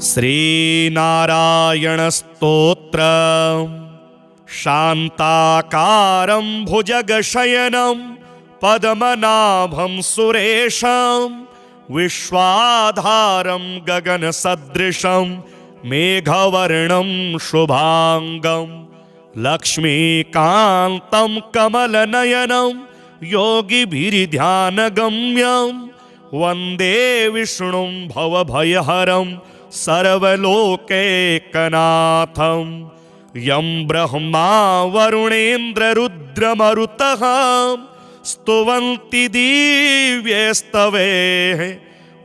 श्रीनारायण स्तोत्र शांताकारं भुजगशयनं पद्मनाभं सुरेशं विश्वाधारं गगनसदृशं मेघवर्णं शुभांगं लक्ष्मीकान्तं कमलनयनं योगिभिर्ध्यानगम्यं वन्दे विष्णुं भवभयहरं सर्वलोकैकनाथं यं ब्रह्मा वरुणेन्द्ररुद्रमरुतः स्तुवन्ति दिव्यैस्तवैः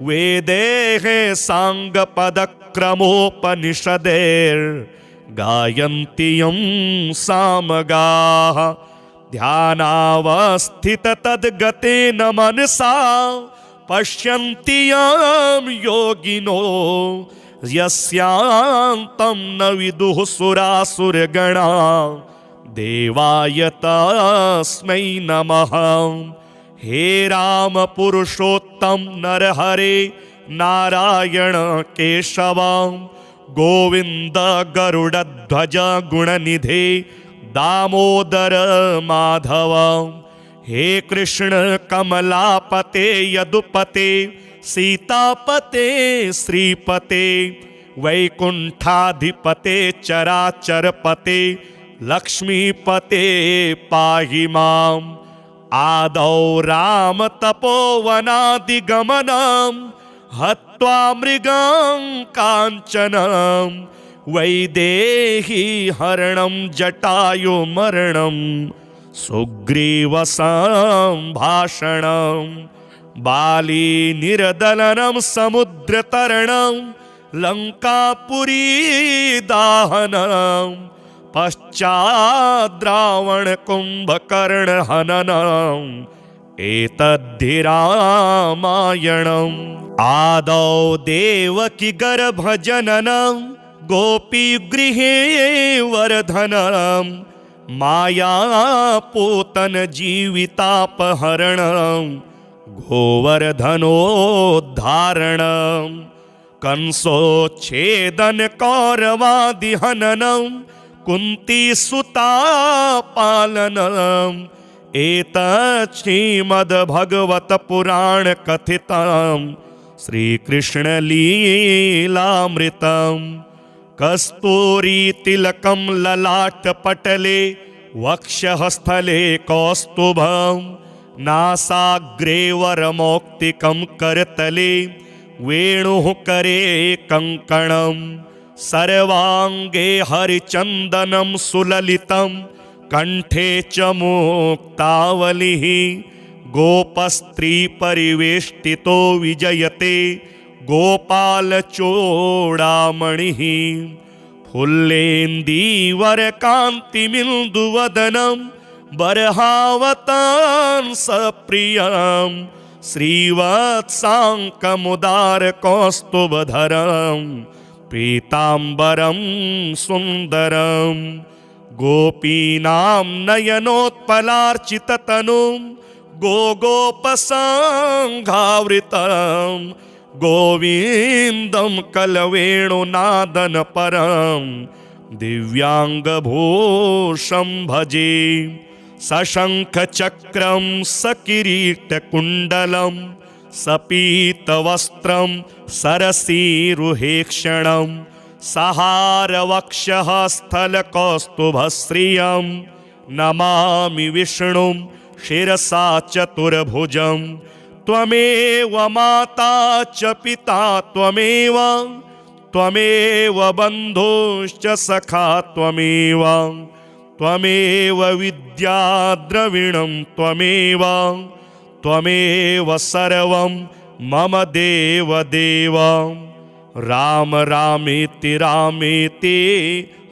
वेदैः साङ्गपदक्रमोपनिषदैर्गायन्ति यं सामगाः ध्यानावस्थिततद्गतेन मनसा पश्यन्ति यं योगिनो यस्यान्तं न विदुः सुरासुरगणा देवाय तस्मै नमः। हे राम पुरुषोत्तम नरहरे नारायण केशव गोविंद गरुड़ध्वज गुणनिधे दामोदर माधव। हे कृष्ण कमलापते यदुपते सीतापते श्रीपते वैकुंठाधिपते चराचरपते लक्ष्मीपते पाहि माम्। आदौ राम तपोवनादिगमनं हत्वा मृगं काञ्चनं वैदेही हरणं जटायुमरणं सुग्रीवसंभाषणं बाली निर्दलनं समुद्रतरणं लंकापुरी दाहनं पश्चाद्रावण कुंभकर्ण हननम् एतद्धि रामायणम्। आदौ देवकी गर्भजननं गोपीगृहे वर्धनं मायापूतन जीवितापहरणं गोवर्धनोद्धारणं कंसोच्छेदन कौरवादिहननं कुंती सुता पालनम् एतत् श्रीमद्भगवत पुराण कथितं श्रीकृष्ण लीलामृतम्। कस्तूरी तिलकं ललाटपटले वक्षस्थले कौस्तुभं नासाग्रे वरमौक्तिकं करतले वेणुः करे कङ्कणम् सर्वांगे हरिचंदनं सुललितं कंठे च मुक्तावलिः गोपस्त्री परिवेष्टितो विजयते गोपालचूडामणिः फुल्लेन्दीवरकान्तिमिन्दुवदनं बर्हावतांसप्रियं श्रीवत्साङ्कमुदारकौस्तुभधरं पीताम्बरं सुन्दरं गोपीनां नयनोत्पलार्चिततनुं गोगोपसंघावृतं गोविन्दं कलवेणुनादनपरं दिव्याङ्गभूषं भजे। सशङ्खचक्रं सकिरीटकुण्डलं सपीतवस्त्रं सरसीरुहेक्षणं सहारवक्षः स्थलकौस्तुभश्रियं नमामि विष्णुं शिरसा चतुर्भुजं। त्वमेव माता च पिता त्वमेव त्वमेव बन्धुश्च सखा त्वमेव त्वमेव विद्या द्रविणं त्वमेव त्वमेव सर्वं मम देव देव। राम रामेति रामेति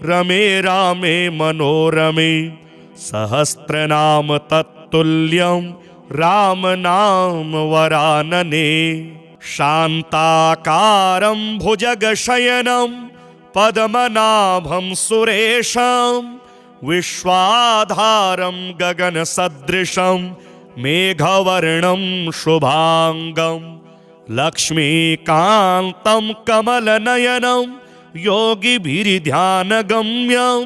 रमे रामे मनोरमे सहस्रनाम तत्तुल्यं राम नाम वरानने। शांताकारं भुजगशयनं पद्मनाभं सुरेशं विश्वाधारं गगनसदृशं मेघवर्णं शुभांगं लक्ष्मीकान्तं कमलनयनं योगिभिर्ध्यानगम्यं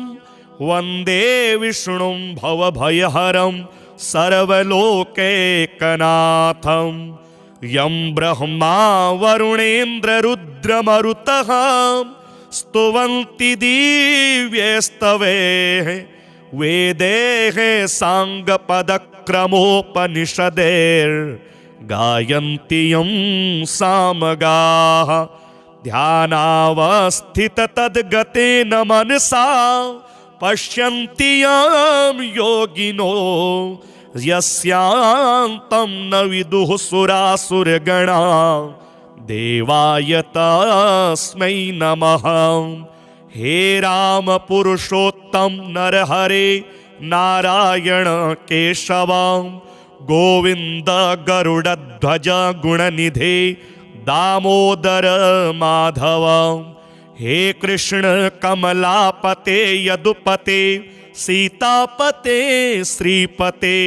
वन्दे विष्णुं भवभयहरं सर्वलोकैकनाथं। यं ब्रह्मा वरुणेन्द्ररुद्रमरुतः स्तुवन्ति दिव्यैस्तवैः वेदैः साङ्गपदक्रमोपनिषदैर्गायन्ति यं सामगाः। ध्यानावस्थिततद्गतेन मनसा पश्यन्ति यं योगिनो यस्यान्तं न विदुः सुरासुरगणा। देवाय तस्मै नमः। हे राम पुरुषोत्तम नरहरे नारायण केशव गोविंद गरुड़ध्वज गुणनिधे दामोदर माधव। हे कृष्ण कमलापते यदुपते सीतापते श्रीपते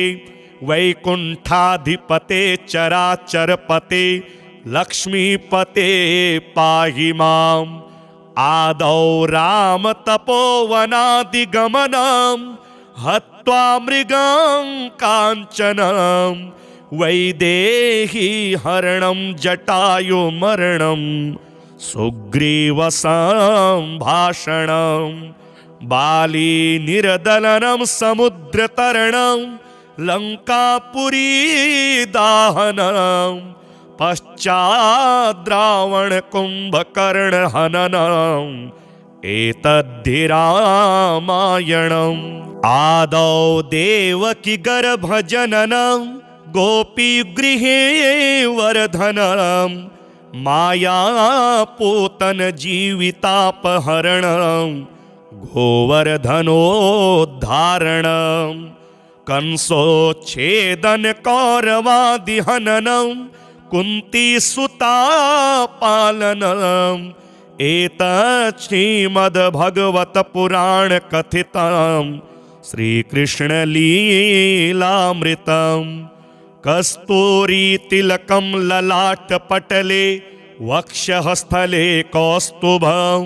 वैकुंठाधिपते चराचरपते लक्ष्मीपते पाहि माम्। आदौ राम तपोवनादिगमनं हत्वा मृगं काञ्चनं वैदेही हरणं जटायुमरणं सुग्रीवसंभाषणं बाली निर्दलनं समुद्रतरणं लंकापुरी दाहनं पश्चाद्रावण कुंभकर्ण हननम् एतद्धि रामायणम्। आदौ देवकी गर्भजननं गोपीगृहे वर्धनं मायापूतन जीवितापहरणं गोवर्धनोद्धारणं कंसोच्छेदन कौरवादिहननं कुंती सुता पालनम् एतत् श्रीमद्भगवत पुराण कथितं श्रीकृष्ण लीलामृतम्। कस्तूरी तिलकं ललाटपटले वक्षःस्थले कौस्तुभं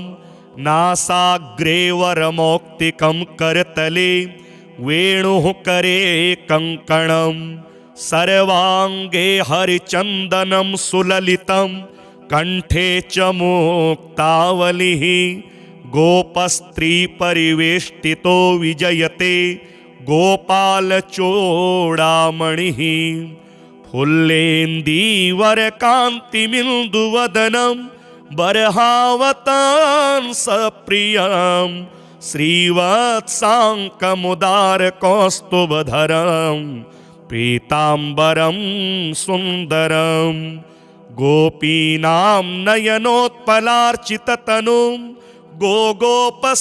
नासाग्रे वरमौक्तिकं करतले वेणुः करे कङ्कणम् सर्वांगे हरिचंदनं सुललितं कंठे च मुक्तावलिः गोपस्त्री परिवेष्टितो विजयते गोपालचूडामणिः फुल्लेन्दीवरकान्तिमिन्दुवदनं बर्हावतांसप्रियं श्रीवत्साङ्कमुदारकौस्तुभधरं पीताम्बरं सुन्दरं गोपीनां नयनोत्पलार्चिततनुं गोगोपसंघावृतं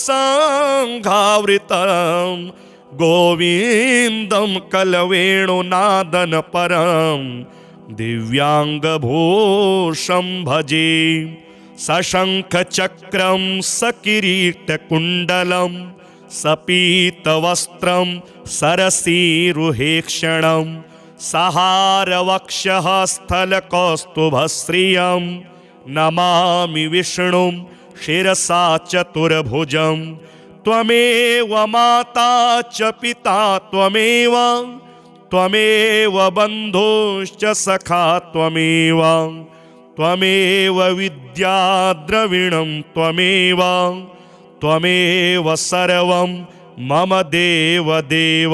गोविन्दं कलवेणुनादनपरं दिव्याङ्गभूषं भजे। सशङ्खचक्रं सकिरीटकुण्डलं सपीतवस्त्रं सरसीरुहेक्षणं सहारवक्षः स्थलकौस्तुभश्रियं नमामि विष्णुं शिरसा चतुर्भुजं। त्वमेव माता च पिता त्वमेव त्वमेव बन्धुश्च सखा त्वमेव त्वमेव विद्या द्रविणं त्वमेव त्वमेव सर्वं मम देव देव।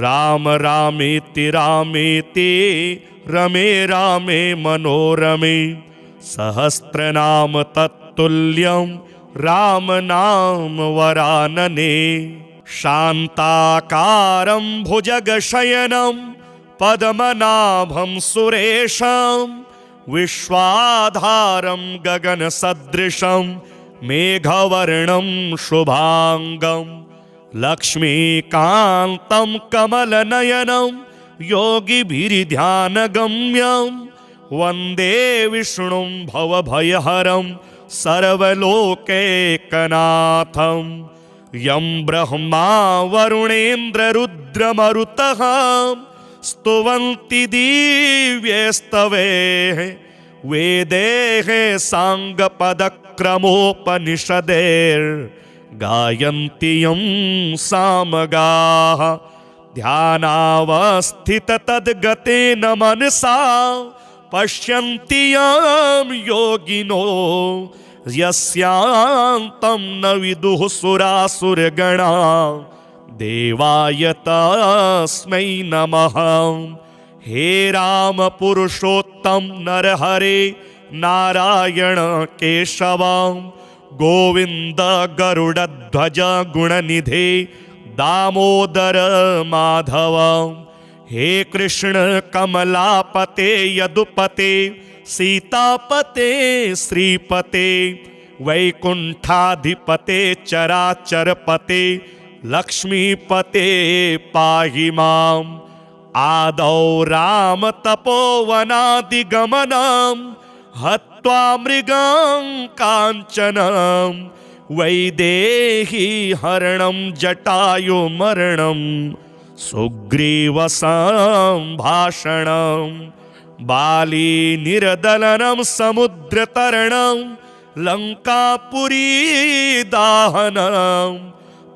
राम रामेति रामेति रमे रामे मनोरमे सहस्रनाम तत्तुल्यं राम नाम वरानने। शान्ताकारं भुजगशयनं पद्मनाभं सुरेशं विश्वाधारं गगनसदृशं मेघवर्णं शुभांगं लक्ष्मीकान्तं कमलनयनं योगिभिर्ध्यानगम्यं वन्दे विष्णुं भवभयहरं सर्वलोकैकनाथं। यं ब्रह्मा वरुणेन्द्ररुद्रमरुतः स्तुवन्ति दिव्यैस्तवैः वेदेः साङ्गपदक्रमोपनिषदेर्गायन्ति यं सामगाः ध्यानावस्थिततद्गतेन मनसा पश्यन्ति यं योगिनो यस्यान्तं न विदुः सुरासुरगणा देवाय तस्मै नमः। हे राम पुरुषोत्तम नरहरे नारायण केशव गोविंद गरुड़ध्वज गुणनिधे दामोदर माधव। हे कृष्ण कमलापते यदुपते सीतापते श्रीपते वैकुंठाधिपते चराचरपते लक्ष्मीपते पाहि माम्। आदौ राम तपोवनादिगमनं हत्वा मृगं काञ्चनं वैदेही हरणं जटायुमरणं सुग्रीवसम्भाषणं बाली निर्दलनं समुद्रतरणं लङ्कापुरी दाहनं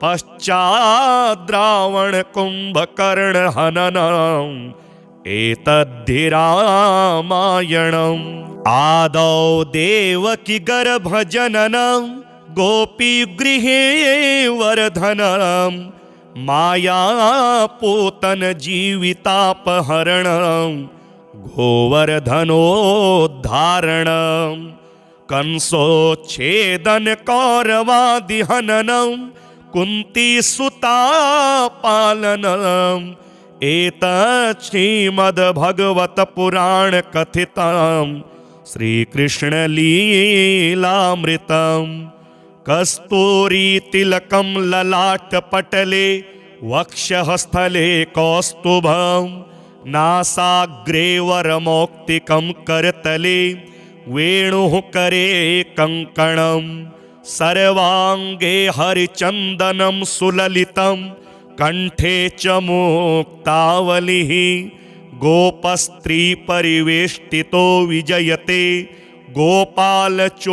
पश्चाद्रावण कुंभकर्ण हननम् एतद्धि रामायणम्। आदौ देवकी गर्भजननं गोपीगृहे वर्धनं मायापूतन जीवितापहरणं गोवर्धनोद्धारणं कंसोच्छेदन कौरवादिहननं कुंती सुता पालनम् एतत् श्रीमद्भगवत पुराण कथितं श्रीकृष्ण लीलामृतम्। कस्तूरी तिलकं ललाटपटले वक्षःस्थले कौस्तुभं नासाग्रे वरमौक्तिकं करतले वेणुः करे कङ्कणम् सर्वांगे हरिचंदनं सुललितं कंठे च मुक्तावलिः गोपस्त्री परिवेष्टितो विजयते गोपालचूडामणिः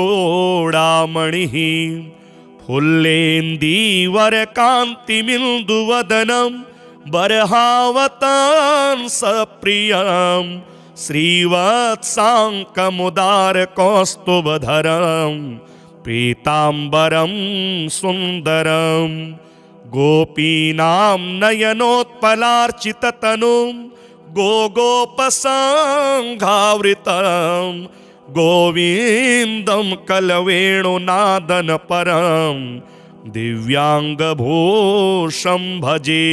फुल्लेन्दीवरकान्तिमिन्दुवदनं बर्हावतांसप्रियं श्रीवत्साङ्कमुदारकौस्तुभधरम् पीताम्बरं सुन्दरं गोपीनां नयनोत्पलार्चिततनुं गोगोपसङ्घावृतं गोविन्दं कलवेणुनादनपरं दिव्याङ्गभूषं भजे।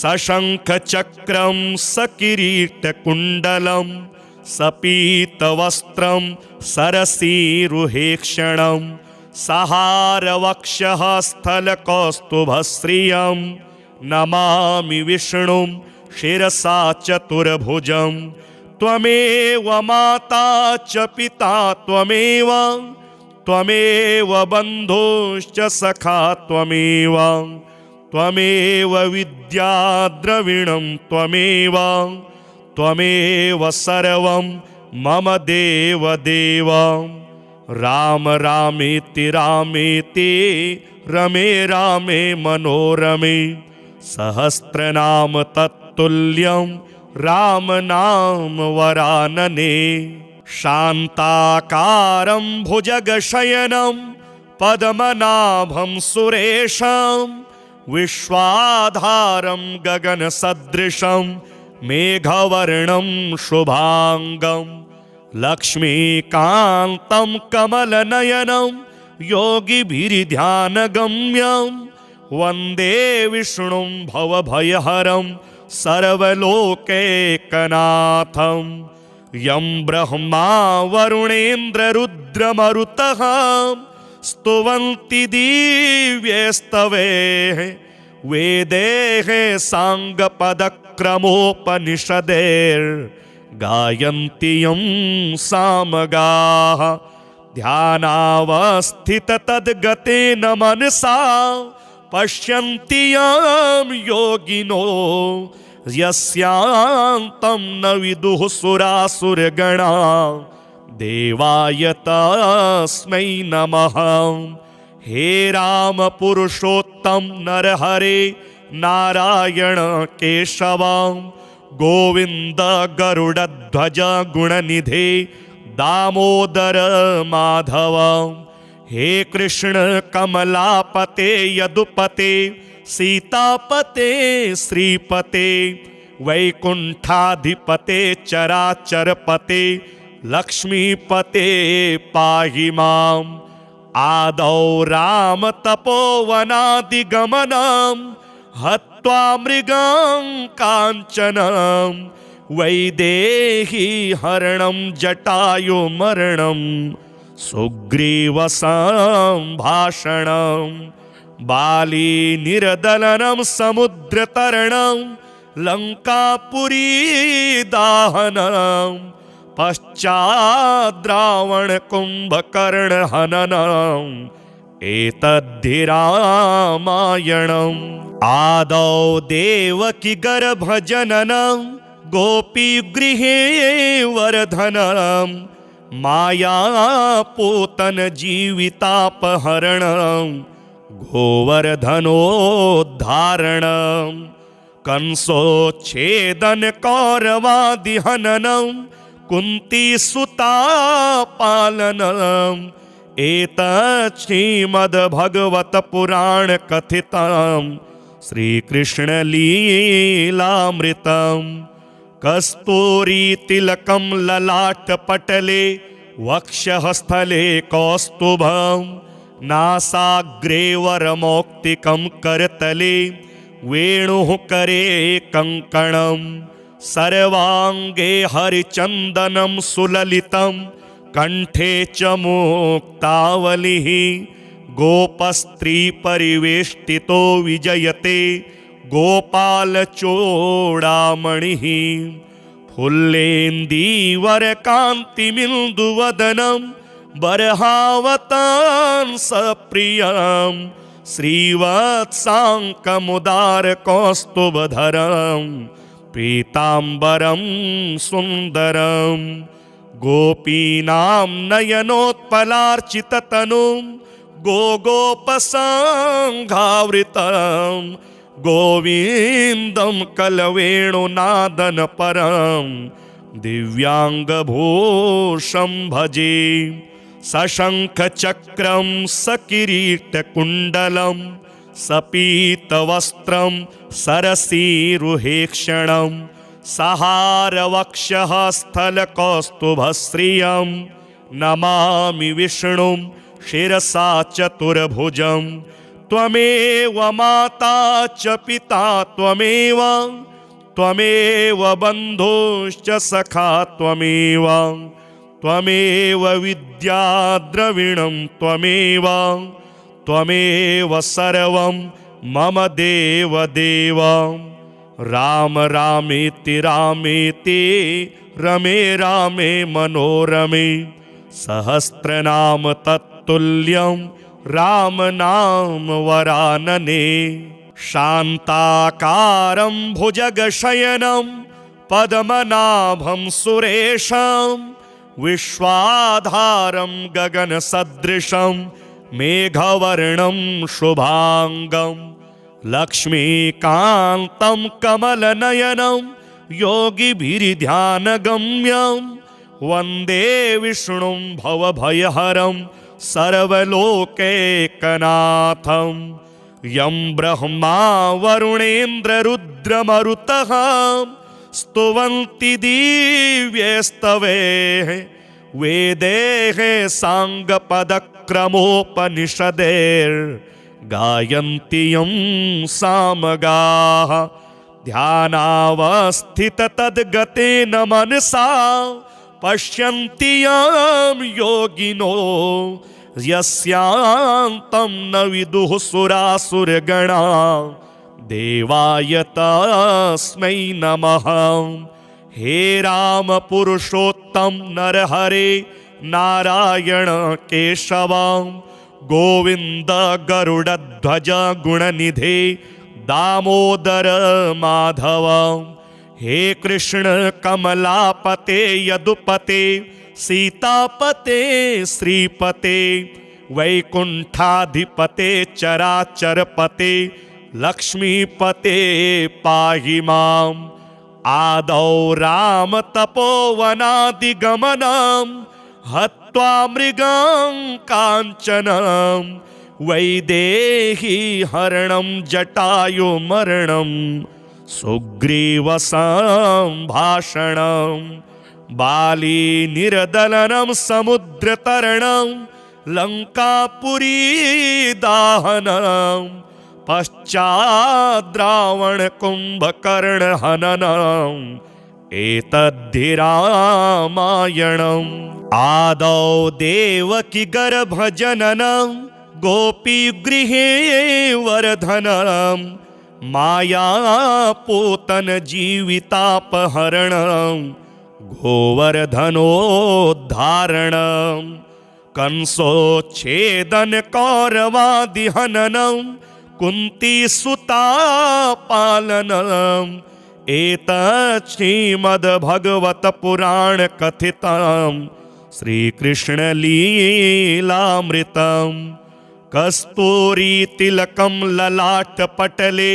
सशङ्खचक्रं सकिरीटकुण्डलं सपीतवस्त्रं सरसीरुहेक्षणं सहारवक्षः स्थलकौस्तुभश्रियं नमामि विष्णुं शिरसा चतुर्भुजं। त्वमेव माता च पिता त्वमेव त्वमेव बन्धुश्च सखा त्वमेव त्वमेव विद्या द्रविणं त्वमेव त्वमेव सर्वं मम देव देव। राम रामेति रामेति रमे रामे मनोरमे सहस्रनाम तत्तुल्यं राम नाम वरानने। शान्ताकारं भुजगशयनं पद्मनाभं सुरेशं विश्वाधारं गगनसदृशं मेघवर्णं शुभांगं लक्ष्मीकान्तं कमलनयनं योगिभिर्ध्यानगम्यं वन्दे विष्णुं भवभयहरं सर्वलोकैकनाथं। यं ब्रह्मा वरुणेन्द्ररुद्रमरुतः स्तुवन्ति दिव्यैस्तवैः वेदैः साङ्गपदक्रमोपनिषदैर्गायन्ति यं सामगाः ध्यानावस्थिततद्गतेन मनसा पश्यन्ति यं योगिनो यस्यान्तं न विदुः सुरासुरगणा देवाय तस्मै नमः। हे राम पुरुषोत्तम नरहरे नारायण केशव, गोविंद गरुड़ध्वज गुणनिधे दामोदर माधव। हे कृष्ण कमलापते यदुपते सीतापते श्रीपते, वैकुंठाधिपते चराचरपते लक्ष्मीपते पाहि माम्। आदौ राम तपोवनादिगमनं हत्वा मृगं काञ्चनं, वैदेही हरणं जटायुमरणं सुग्रीवसम्भाषणं। बाली निर्दलनं समुद्रतरणं लङ्कापुरी दाहनं, पश्चाद्रावण कुंभकर्ण हननम् एतद्धि रामायणम्। आदौ देवकी गर्भजननं गोपीगृहे वर्धनम्, मायापूतन जीवितापहरणं गोवर्धनोद्धारणम्, कंसोच्छेदन कौरवादिहननं कुंती सुता पालनम् एतत् श्रीमद्भगवत पुराण कथितं श्रीकृष्ण लीलामृतम्। कस्तूरी तिलकं ललाटपटले वक्षःस्थले कौस्तुभं, नासाग्रे वरमौक्तिकं करतले वेणुः करे कङ्कणम्, सर्वांगे हरिचंदनं सुललितं कंठे च मुक्तावलिः, गोपस्त्री परिवेष्टितो विजयते गोपालचूडामणिः। फुल्लेन्दीवरकान्तिमिन्दुवदनं बर्हावतांसप्रियं, श्रीवत्साङ्कमुदारकौस्तुभधरम् पीताम्बरं सुन्दरं। गोपीनां नयनोत्पलार्चिततनुं गोगोपसङ्घावृतं, गोविन्दं कलवेणुनादनपरं दिव्याङ्गभूषं भजे। सशङ्खचक्रं सकिरीटकुण्डलं सपीतवस्त्रं सरसीरुहेक्षणं, सहारवक्षः स्थलकौस्तुभश्रियं, नमामि विष्णुं शिरसा चतुर्भुजं। त्वमेव माता च पिता त्वमेव, त्वमेव बन्धुश्च सखा त्वमेव, त्वमेव विद्या द्रविणं त्वमेव, त्वमेव सर्वं मम देव देव। राम रामेति रामेति रमे रामे मनोरमे, सहस्रनाम तत्तुल्यं राम नाम वरानने। शान्ताकारं भुजगशयनं पद्मनाभं सुरेशं, विश्वाधारं गगनसदृशं मेघवर्णं शुभांगं, लक्ष्मीकान्तं कमलनयनं योगिभिर्ध्यानगम्यं, वन्दे विष्णुं भवभयहरं सर्वलोकैकनाथं। यं ब्रह्मा वरुणेन्द्ररुद्रमरुतः स्तुवन्ति दिव्यैस्तवैः, वेदैः साङ्गपदक्रमोपनिषदैर्गायन्ति यं सामगाः। ध्यानावस्थिततद्गतेन मनसा पश्यन्ति यं योगिनो, यस्यान्तं न विदुः सुरासुरगणा। देवाय तस्मै नमः। हे राम पुरुषोत्तम नरहरे नारायण केशव, गोविंद गरुड़ध्वज गुणनिधे दामोदर माधव। हे कृष्ण कमलापते यदुपते सीतापते श्रीपते वैकुंठाधिपते चराचरपते लक्ष्मीपते पाहि माम् आदौ राम तपोवनादिगमनं हत्वा मृगं काञ्चनं वैदेही हरणं जटायुमरणं सुग्रीवसंभाषणं बाली निर्दलनं समुद्रतरणं लंकापुरी दाहनं पश्चाद्रावण कुंभकर्ण हननम् एतद्धि रामायणम् आदौ देवकी गर्भजननं गोपीगृहे वर्धनं मायापूतन जीवितापहरणं गोवर्धनोद्धारणं कंसोच्छेदन कौरवादिहननं कुंती सुता पालनम् एतत् श्रीमद्भगवत पुराण कथितं श्रीकृष्ण लीलामृतम् कस्तूरी तिलकं ललाटपटले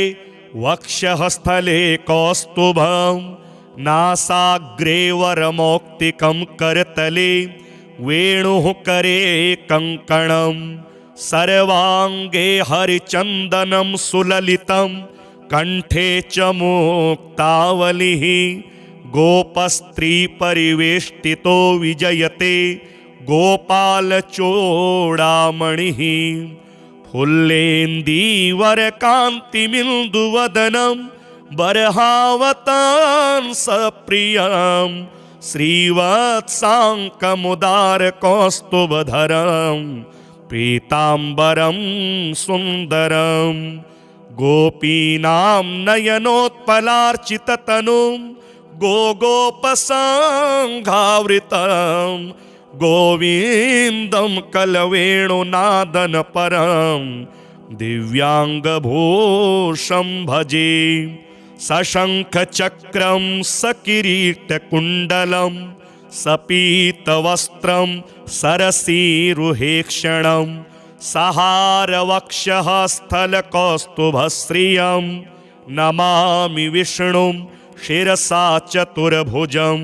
वक्षस्थले कौस्तुभं नासाग्रे वरमौक्तिकं करतले वेणुः करे कङ्कणम् सर्वांगे हरिचंदनं सुललितं कंठे च मुक्तावलिः गोपस्त्री परिवेष्टितो विजयते गोपालचूडामणिः फुल्लेन्दीवरकान्तिमिन्दुवदनं बर्हावतांसप्रियं श्रीवत्साङ्कमुदारकौस्तुभधरम् पीताम्बरं सुन्दरं गोपीनां नयनोत्पलार्चिततनुं गोगोपसङ्घावृतं गोविन्दं कलवेणुनादनपरं दिव्याङ्गभूषं भजे सशङ्खचक्रं सकिरीटकुण्डलं सपीतवस्त्रं सरसीरुहेक्षणं सहारवक्षः स्थलकौस्तुभश्रियं नमामि विष्णुं शिरसा चतुर्भुजं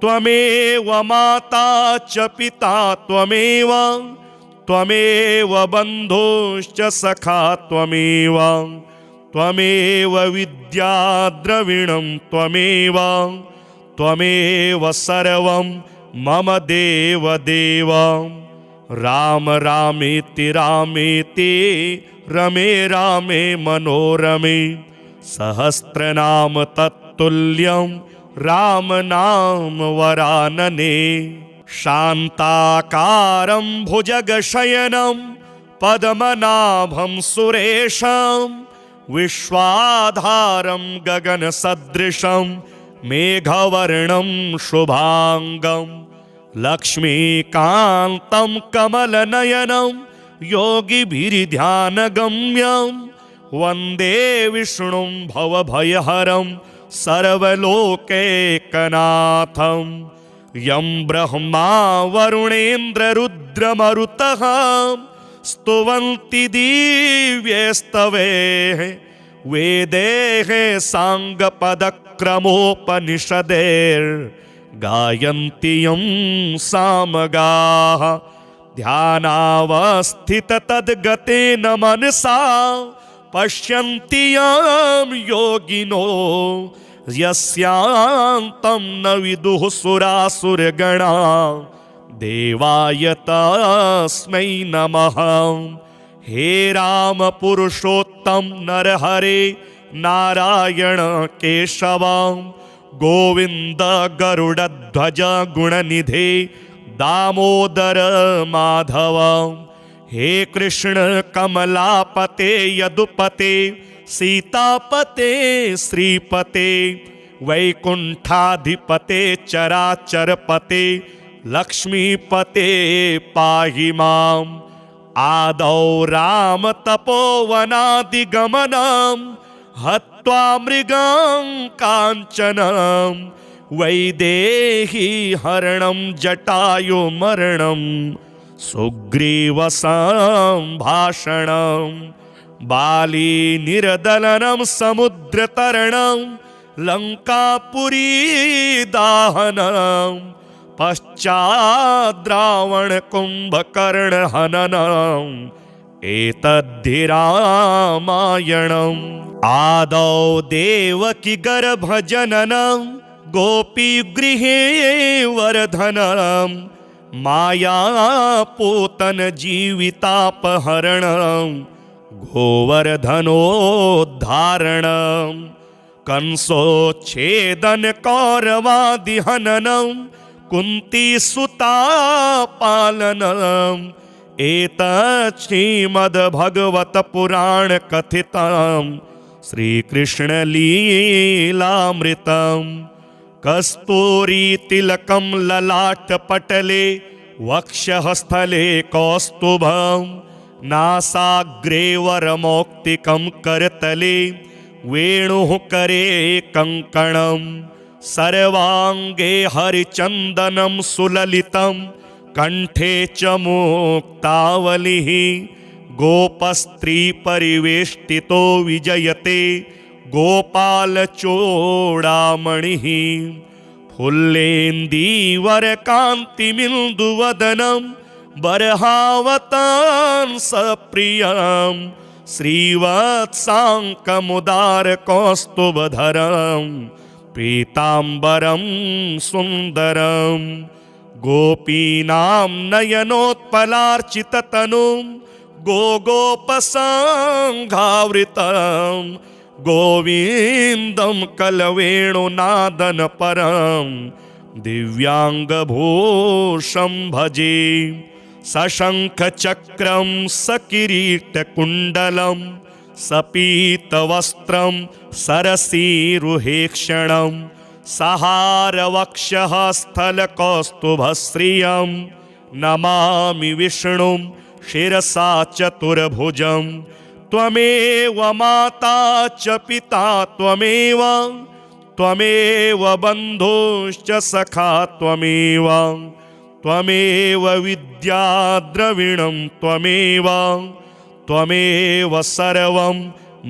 त्वमेव माता च पिता त्वमेव त्वमेव बन्धुश्च सखा त्वमेव त्वमेव विद्या द्रविणं त्वमेव त्वमेव सर्वं मम देव देव राम रामेति रामेति रमे रामे मनोरमे सहस्रनाम तत्तुल्यं राम नाम वरानने शान्ताकारं भुजगशयनं पद्मनाभं सुरेशं विश्वाधारं गगनसदृशं मेघवर्णं शुभांगं लक्ष्मीकान्तं कमलनयनं योगिभिर्ध्यानगम्यं वन्दे विष्णुं भवभयहरं सर्वलोकैकनाथं यं ब्रह्मा वरुणेन्द्ररुद्रमरुतः स्तुवन्ति दिव्यैस्तवैः वेदैः साङ्गपदक्रमोपनिषदैर्गायन्ति यं सामगाः ध्यानावस्थिततद्गतेन मनसा पश्यन्ति यं योगिनो यस्यान्तं न विदुः सुरासुरगणा देवाय तस्मै नमः। हे राम पुरुषोत्तम नरहरे नारायण केशव गोविंद गरुड़ध्वज गुणनिधे दामोदर माधव। हे कृष्ण कमलापते यदुपते सीतापते श्रीपते वैकुंठाधिपते चराचरपते लक्ष्मीपते पाहि माम्। आदौ राम तपोवनादिगमनं हत्वा मृगं काञ्चनं वैदेही हरणं जटायुमरणं सुग्रीवसम्भाषणं बाली निर्दलनं समुद्रतरणं लङ्कापुरी दाहनं पश्चाद्रावणकुम्भकर्णहननम् एतद्धि रामायणम् आदौ देवकी गर्भजननं गोपीगृहे वर्धनं मायापूतन जीवितापहरणं गोवर्धनोद्धारणं कंसोच्छेदन कौरवादिहननं कुन्तीसुतापालनम् एतत् श्रीमद्भगवतपुराणकथितं श्रीकृष्णलीलामृतं कस्तूरीतिलकं ललाटपटले वक्षःस्थले कौस्तुभं नासाग्रे वरमौक्तिकं करतले वेणुः करे कङ्कणं सर्वाङ्गे हरिचन्दनं सुललितं कंठे च मुक्तावलिः गोपस्त्रीपरिवेष्टितो विजयते गोपालचूडामणिः फुल्लेन्दीवरकान्तिमिन्दुवदनं बर्हावतांसप्रियं श्रीवत्साङ्कमुदारकौस्तुभधरं पीताम्बरं सुन्दरम् गोपीनां नयनोत्पलार्चिततनुं गोगोपसङ्घावृतं गोविन्दं कलवेणुनादनपरं दिव्याङ्गभूषं भजे सशङ्खचक्रं सकिरीटकुण्डलं सपीतवस्त्रं सरसीरुहेक्षणं सहारवक्षः स्थलकौस्तुभश्रियं नमामि विष्णुं शिरसा चतुर्भुजं त्वमेव माता च पिता त्वमेव त्वमेव बन्धुश्च सखा त्वमेव त्वमेव विद्या द्रविणं त्वमेव त्वमेव सर्वं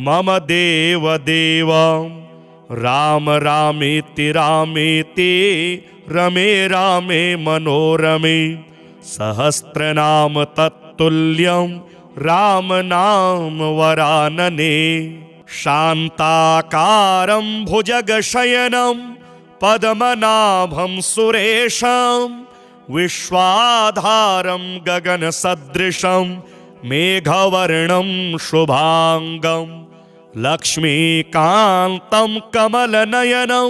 मम देवदेव राम रामेति रामेति रमे रामे मनोरमे सहस्रनाम तत्तुल्यं राम नाम वरानने शान्ताकारं भुजगशयनं पद्मनाभं सुरेशं विश्वाधारं गगनसदृशं मेघवर्णं शुभांगं लक्ष्मीकान्तं कमलनयनं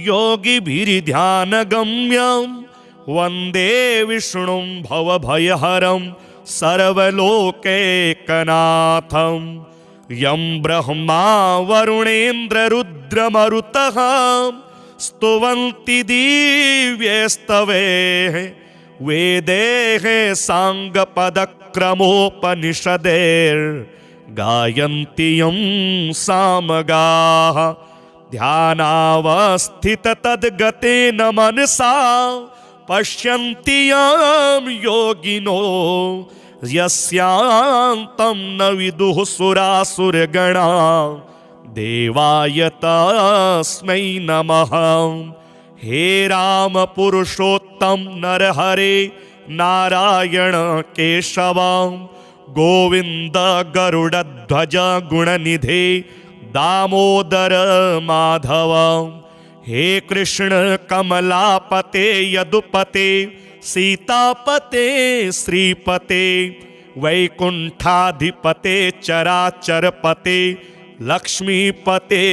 योगिभिर्ध्यानगम्यं वन्दे विष्णुं भवभयहरं सर्वलोकैकनाथं यं ब्रह्मा वरुणेन्द्ररुद्रमरुतः स्तुवन्ति दिव्यैस्तवैः वेदैः साङ्गपदक्रमोपनिषदैर्गायन्ति यं सामगाः ध्यानावस्थिततद्गतेन मनसा पश्यन्ति यं योगिनो यस्यान्तं न विदुः सुरासुरगणा देवाय तस्मै नमः। हे राम पुरुषोत्तम नरहरे नारायण केशव गोविंद गरुड़ध्वज गुणनिधे दामोदर माधव। हे कृष्ण कमलापते यदुपते सीतापते श्रीपते वैकुंठाधिपते चराचरपते लक्ष्मीपते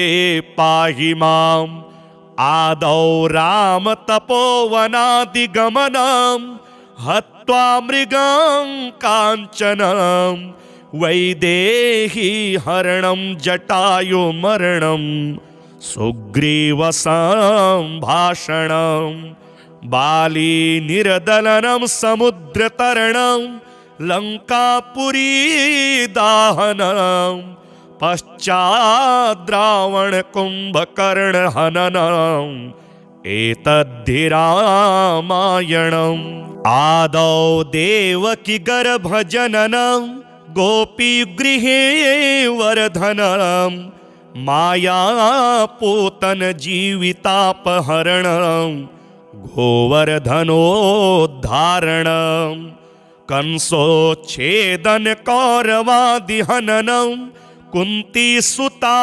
पाहि माम्। आदौ राम तपोवनादिगमनं हत्वा मृगं काञ्चनं वैदेही हरणं जटायुमरणं सुग्रीवसम्भाषणं बाली निर्दलनं समुद्रतरणं लङ्कापुरी दाहनं पश्चाद्रावणकुम्भकर्णहननं एतद्धि रामायणम्। आदौ देवकी गर्भजननं गोपीगृहे वर्धनं मायापूतन जीवितापहरणं गोवर्धनोद्धारणं कंसोच्छेदन कौरवादिहननं कुन्तीसुता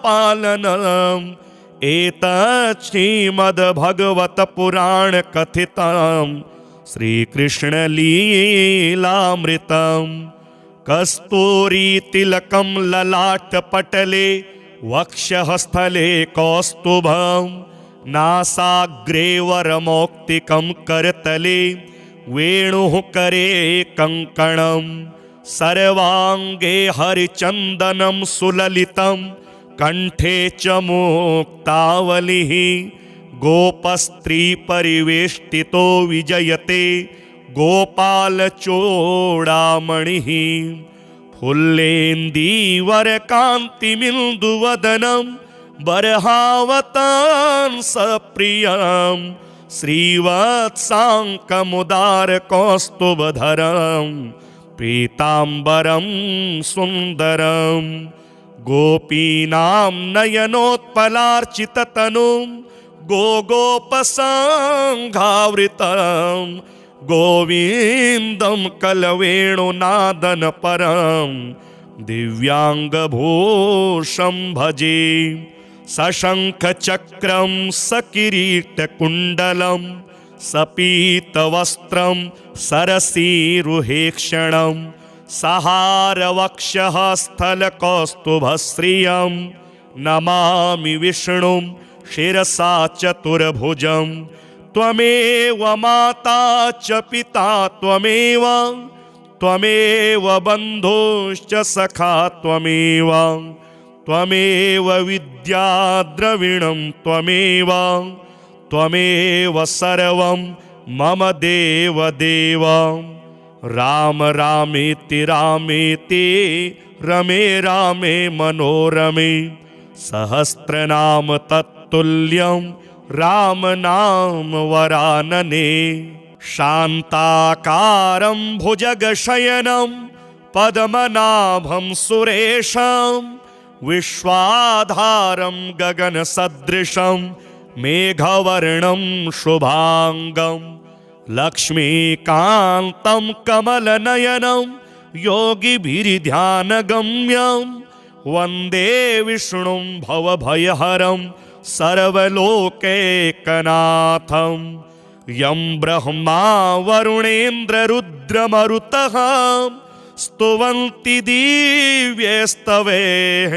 पालनम् एतत् श्रीमद्भगवतपुराणकथितं श्रीकृष्णलीलामृतम्। कस्तूरीतिलकं ललाटपटले वक्षःस्थले कौस्तुभं नासाग्रे वरमौक्तिकं करतले वेणुः करे कङ्कणं सर्वाङ्गे हरिचन्दनं सुललितं कंठे च मुक्तावलिः गोपस्त्रीपरिवेष्टितो विजयते गोपालचूडामणिः फुल्लेन्दीवरकान्तिमिन्दुवदनं बर्हावतांसप्रियं श्रीवत्साङ्कमुदारकौस्तुभधरं पीताम्बरं सुन्दरम् गोपीनां नयनोत्पलार्चिततनुं गोगोपसङ्घावृतं गोविन्दं कलवेणुनादनपरं दिव्याङ्गभूषं भजे। सशङ्खचक्रं सकिरीटकुण्डलं सपीतवस्त्रं सरसीरुहेक्षणं सहारवक्षः स्थलकौस्तुभश्रियं नमामि विष्णुं शिरसा चतुर्भुजं। त्वमेव माता च पिता त्वमेव त्वमेव बन्धुश्च सखा त्वमेव त्वमेव विद्या द्रविणं त्वमेव त्वमेव सर्वं मम देवदेव। राम रामेति रामेति रमे रामे मनोरमे सहस्रनाम तत्तुल्यं राम नाम वरानने। शान्ताकारं भुजगशयनं पद्मनाभं सुरेशं विश्वाधारं गगनसदृशं मेघवर्णं शुभांगं लक्ष्मीकान्तं कमलनयनं योगिभिर्ध्यानगम्यं वन्दे विष्णुं भवभयहरं सर्वलोकैकनाथं। यं ब्रह्मा वरुणेन्द्ररुद्रमरुतः स्तुवन्ति दिव्यैस्तवैः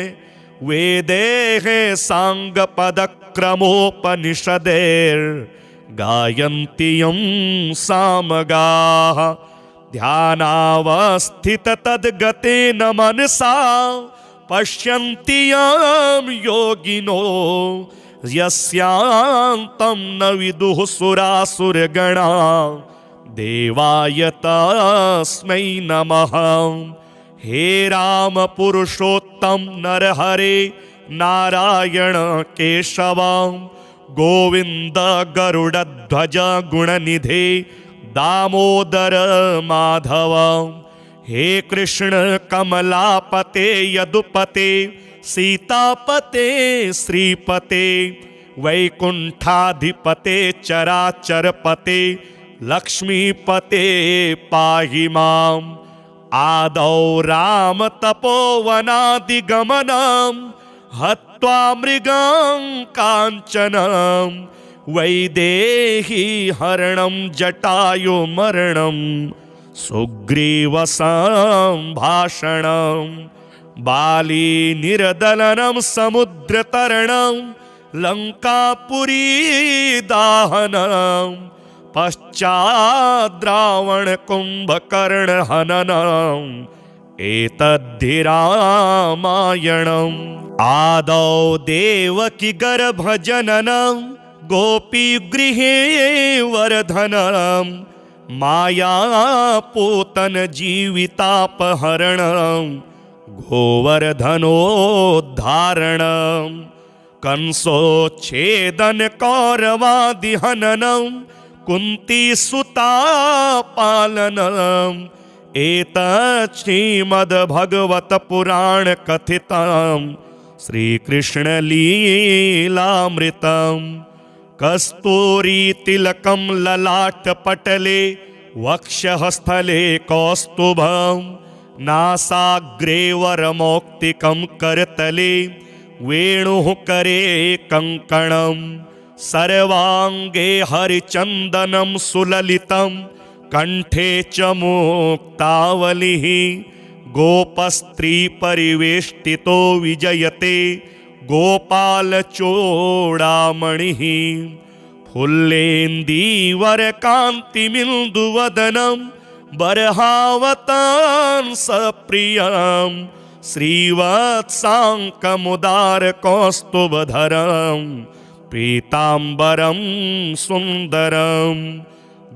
वेदैः साङ्गपदक्रमोपनिषदैर्गायन्ति यं सामगाः। ध्यानावस्थिततद्गतेन मनसा पश्यन्ति यं योगिनो यस्यान्तं न विदुः सुरासुरगणा देवाय तस्मै नमः। हे राम पुरुषोत्तम नरहरे नारायण केशव गोविंद गरुड़ध्वज गुणनिधे दामोदर माधव। हे कृष्ण कमलापते यदुपते सीतापते श्रीपते वैकुंठाधिपते चराचरपते लक्ष्मीपते पाहि माम्। आदौ राम तपोवनादिगमनं हत्वा मृगं काञ्चनं वैदेही हरणं जटायुमरणं सुग्रीवसम्भाषणं बाली निर्दलनं समुद्रतरणं लङ्कापुरी दाहनं पश्चाद्रावण कुंभकर्ण हननम् एतद्धि रामायणम्। आदौ देवकी गर्भजननं गोपीगृहे वर्धनं मायापूतन जीवितापहरणं गोवर्धनोद्धारणं कंसोच्छेदन कौरवादि हननं कुंती सुता पालनम् एतत् श्रीमद्भगवत पुराण कथितं श्रीकृष्ण लीलामृतम् कस्तूरी तिलकं ललाट पटले वक्षस्थले कौस्तुभं नासाग्रे वरमौक्तिकं करतले वेणुः करे कंकणं सर्वांगे हरिचन्दनं सुललितं कंठे च मुक्तावलिः गोपस्त्री परिवेष्टितो विजयते गोपालचूडामणिः फुल्लेन्दीवरकान्तिमिन्दुवदनं बर्हावतांसप्रियं श्रीवत्साङ्कमुदारकौस्तुभधरं पीताम्बरं सुन्दरं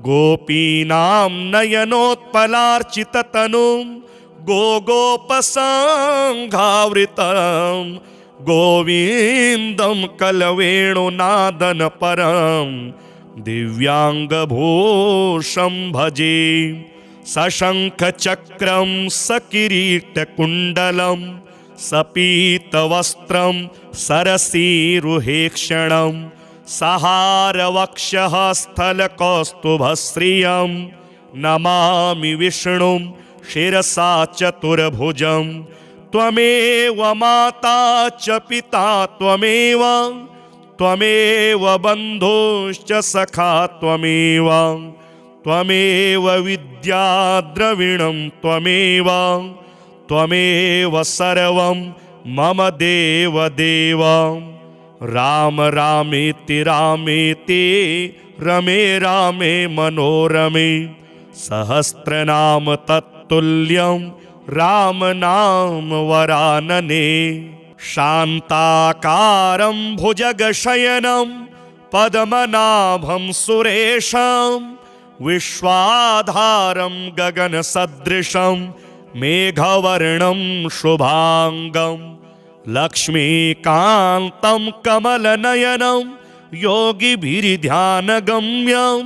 गोपीनां नयनोत्पलार्चिततनुं गोगोपसङ्घावृतं गोविन्दं कलवेणुनादन परं दिव्यांगभूषं भजे सशङ्खचक्रं सकिरीटकुण्डलं सपीतवस्त्रं सरसीरुहेक्षणं सहारवक्षः स्थलकौस्तुभश्रियं नमामि विष्णुं शिरसा चतुर्भुजं त्वमेव माता च पिता त्वमेव त्वमेव बन्धुश्च सखा त्वमेव त्वमेव विद्या द्रविणं त्वमेव त्वमेव सर्वं मम देव देव राम रामेति रामेति रमे रामे मनोरमे सहस्रनाम तत्तुल्यं राम नाम वरानने शान्ताकारं भुजगशयनं पद्मनाभं सुरेशं विश्वाधारं गगनसदृशं मेघवर्णं शुभांगं लक्ष्मीकान्तं कमलनयनं योगिभिर्ध्यानगम्यं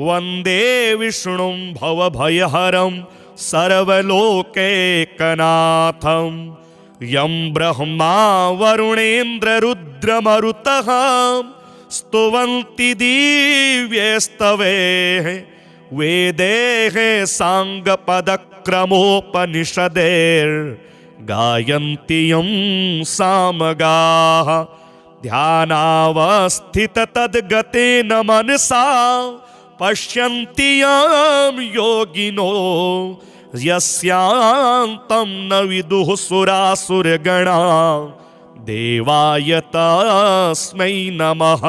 वन्दे विष्णुं भवभयहरं सर्वलोकैकनाथं यं ब्रह्मा वरुणेन्द्ररुद्रमरुतः स्तुवन्ति दिव्यैस्तवैः वेदैः साङ्गपदक्रमोपनिषदैर्गायन्ति यं सामगाः ध्यानावस्थिततद्गतेन मनसा पश्यन्ति यं योगिनो यस्यान्तं न विदुः सुरासुरगणा देवाय तस्मै नमः।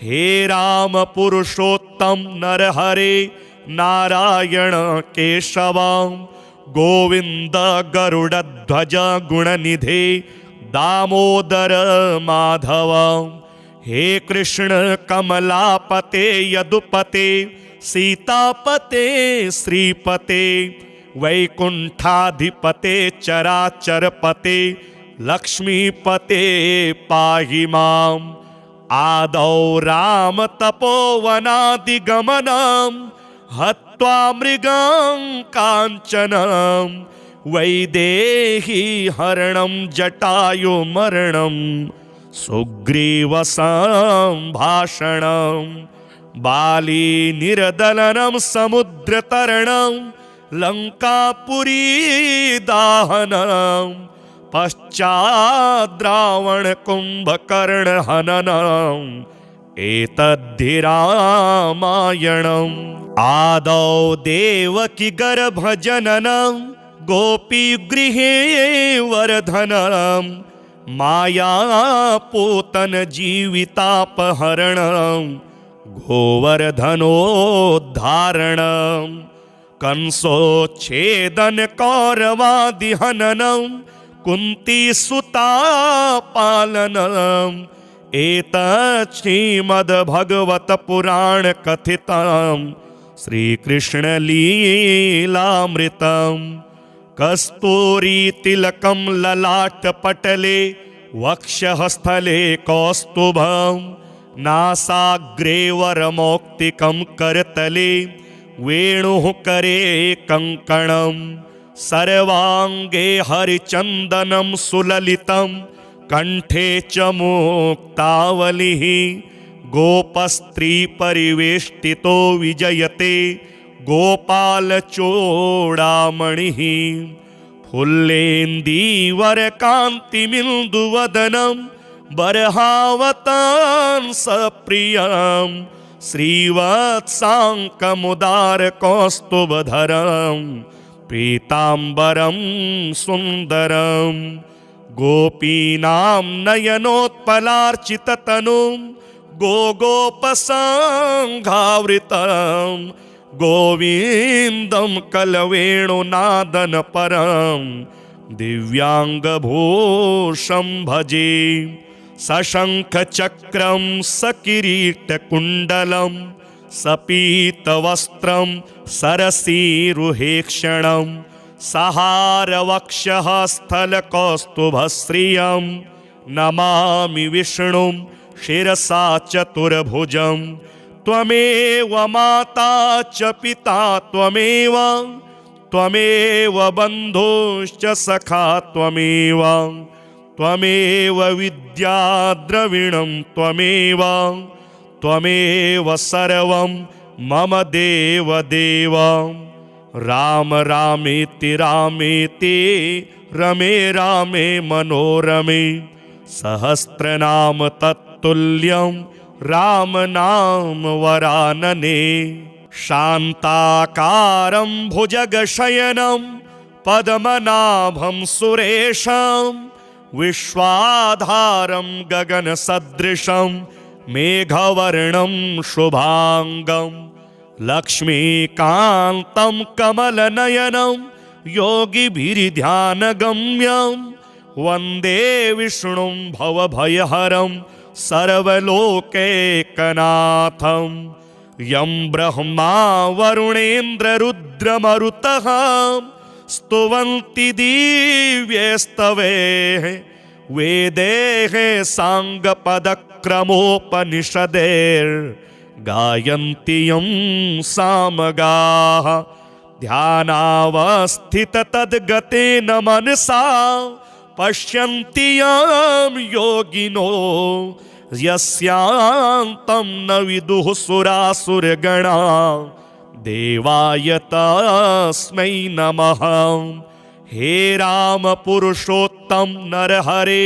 हे राम पुरुषोत्तम नरहरे नारायण केशव गोविंद गरुड़ध्वज गुणनिधे दामोदर माधव हे कृष्ण कमलापते यदुपते सीतापते श्रीपते वैकुंठाधिपते चराचरपते लक्ष्मीपते पाहि माम् आदौ राम तपोवनादिगमनं हत्वा मृगं काञ्चनं वैदेही हरणं जटायुमरणं सुग्रीवसंभाषणं बाली निर्दलनं समुद्रतरणं लंकापुरी दाहनं पश्चाद्रावण कुंभकर्ण हननम् एतद्धि रामायणम् आदौ देवकी गर्भजननं गोपीगृहे वर्धनं मायापूतन जीवितापहरणं गोवर्धनोद्धारणं कंसोच्छेदन कौरवादि हननं कुंती सुता पालनम् एतत् श्रीमद्भगवत पुराण कथितं श्रीकृष्ण लीलामृतं कस्तूरी तिलकं ललाट पटले वक्षःस्थले कौस्तुभं नासाग्रे वरमौक्तिकं करतले वेणुः करे कङ्कणं सर्वाङ्गे हरिचन्दनं सुललितं कंठे च मुक्तावलिः गोपस्त्रीपरिवेष्टितो विजयते गोपालचूडामणिः फुल्लेन्दीवरकान्तिमिन्दुवदनं बर्हावतांसप्रियं श्रीवत्साङ्कमुदारकौस्तुभधरं पीताम्बरं सुन्दरम् गोपीनां नयनोत्पलार्चिततनुं गोगोपसङ्घावृतं गोविन्दं कलवेणुनादनपरं दिव्याङ्गभूषं भजे सशङ्खचक्रं सकिरीटकुण्डलं सपीतवस्त्रं सरसीरुहेक्षणं सहारवक्षः स्थलकौस्तुभश्रियं नमामि विष्णुं शिरसा चतुर्भुजं त्वमेव माता च पिता त्वमेव त्वमेव बन्धुश्च सखा त्वमेव त्वमेव विद्या द्रविणं त्वमेव त्वमेव सर्वं मम देवदेव राम रामेति रामेति रमे रामे मनोरमे सहस्रनाम तत्तुल्यं राम नाम वरानने शान्ताकारं भुजगशयनं पद्मनाभं सुरेशं विश्वाधारं गगनसदृशं मेघवर्णं शुभांगं लक्ष्मीकान्तं कमलनयनं योगिभिर्ध्यानगम्यं वन्दे विष्णुं भवभयहरं सर्वलोकैकनाथं यं ब्रह्मा वरुणेन्द्ररुद्रमरुतः स्तुवन्ति दिव्यैस्तवैः वेदैः साङ्गपदक्रमोपनिषदैर्गायन्ति यं सामगाः ध्यानावस्थिततद्गतेन मनसा पश्यन्ति यं योगिनो यस्यान्तं न विदुः सुरासुरगणा देवाय तस्मै नमः। हे राम पुरुषोत्तम नरहरे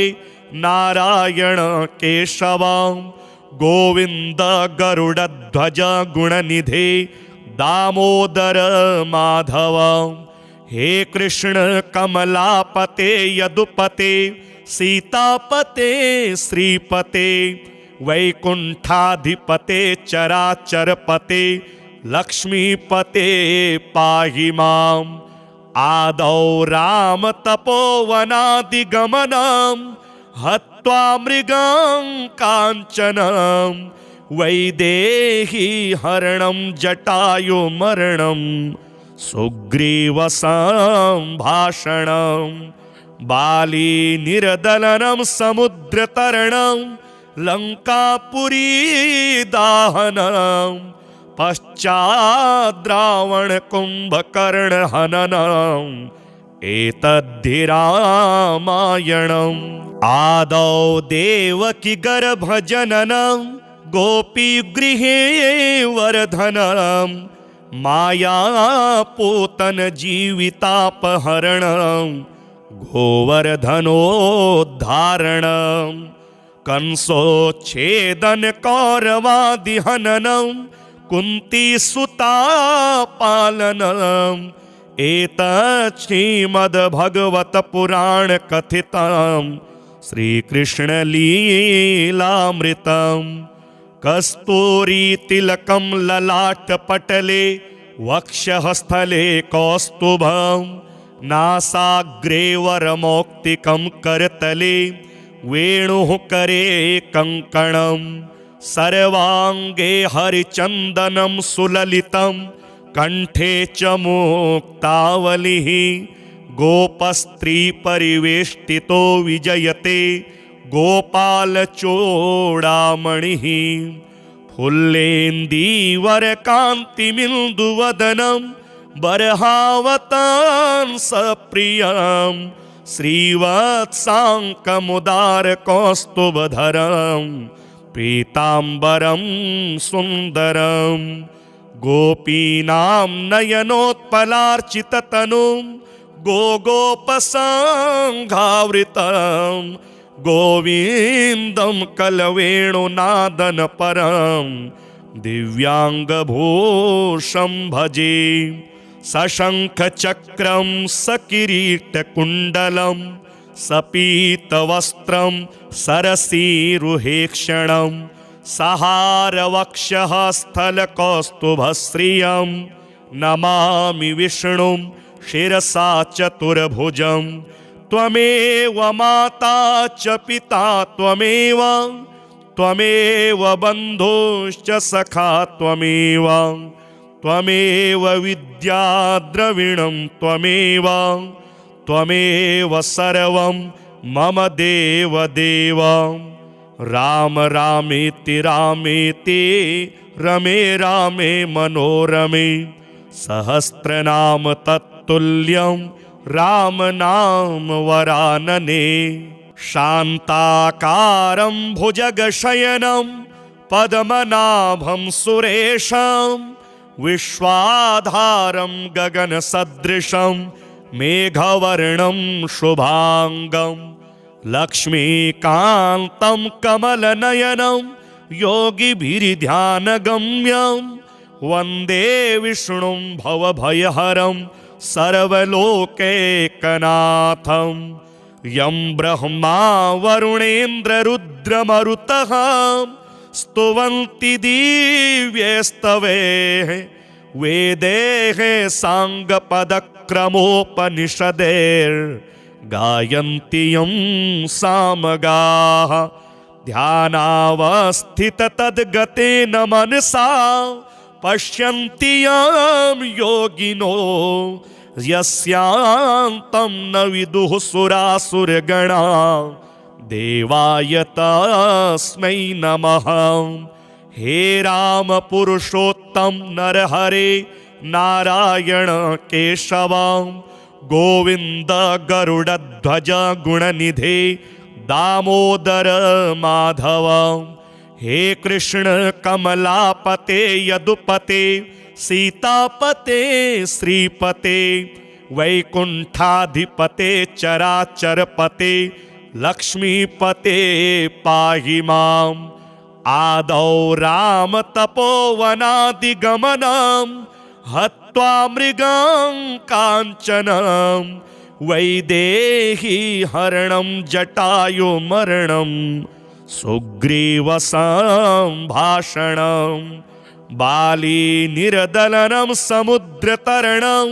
नारायण केशव गोविंद गरुड़ध्वज गुणनिधे दामोदर माधव हे कृष्ण कमलापते यदुपते सीतापते श्रीपते वैकुंठाधिपते चराचरपते लक्ष्मीपते पाहि माम् आदौ राम तपोवनादिगमनं हत्वा मृगं काञ्चनं वैदेही हरणं जटायुमरणं सुग्रीवसम्भाषणं बाली निर्दलनं समुद्रतरणं लङ्कापुरी दाहनं पश्चाद्रावण कुंभकर्ण हननम् एतद्धि रामायणम् आदौ देवकी गर्भजननं गोपीगृहे वर्धनं मायापूतन जीवितापहरणं गोवर्धनोद्धारणं कंसोच्छेदन कौरवादिहननं कुंती सुता पालनम् एतत् श्रीमद्भगवत पुराण कथितं श्रीकृष्ण लीलामृतं कस्तूरी तिलकं ललाटपटले वक्षःस्थले कौस्तुभं नासाग्रे वरमौक्तिकं करतले वेणुः करे कङ्कणं सर्वाङ्गे हरिचन्दनं सुललितं कंठे च मुक्तावलिः गोपस्त्रीपरिवेष्टितो विजयते गोपालचूडामणिः फुल्लेन्दीवरकान्तिमिन्दुवदनं बर्हावतांसप्रियं श्रीवत्साङ्कमुदारकौस्तुभधरं पीताम्बरं सुन्दरं गोपीनां नयनोत्पलार्चिततनुं गोगोपसङ्घावृतं गोविन्दं कलवेणुनादनपरं दिव्याङ्गभूषं भजे सशङ्खचक्रं सकिरीटकुण्डलं सपीतवस्त्रं सरसीरुहेक्षणं सहारवक्षः स्थलकौस्तुभश्रियं नमामि विष्णुं शिरसा चतुर्भुजं त्वमेव माता च पिता त्वमेव बन्धुश्च सखा त्वमेव विद्या द्रविणं त्वमेव सर्वं मम देवदेव राम रामेति रमे रामे मनोरमे सहस्रनाम तत्तुल्यं राम नाम वरानने शान्ताकारं भुजगशयनं पद्मनाभं सुरेशं विश्वाधारं गगनसदृशं मेघवर्णं शुभांगं लक्ष्मीकान्तं कमलनयनं योगिभिर्ध्यानगम्यं वन्दे विष्णुं भवभयहरं सर्वलोकैकनाथं यं ब्रह्मा वरुणेन्द्ररुद्रमरुतः स्तुवन्ति दिव्यैस्तवैः वेदैः साङ्गपदक्रमोपनिषदैर्गायन्ति यं सामगाः ध्यानावस्थिततद्गतेन मनसा पश्यन्ति यं योगिनो यस्यान्तं न विदुः सुरासुरगणा देवाय तस्मै नमः हे राम पुरुषोत्तम नरहरे नारायण केशव गोविंद गरुडध्वज गुणनिधे दामोदर माधव हे कृष्ण कमलापते यदुपते सीतापते श्रीपते वैकुंठाधिपते चराचरपते लक्ष्मीपते पाहि माम् आदौ राम तपोवनादिगमनं हत्वा मृगं काञ्चनं वैदेही हरणं जटायुमरणं सुग्रीवसम्भाषणं बाली निर्दलनं समुद्रतरणं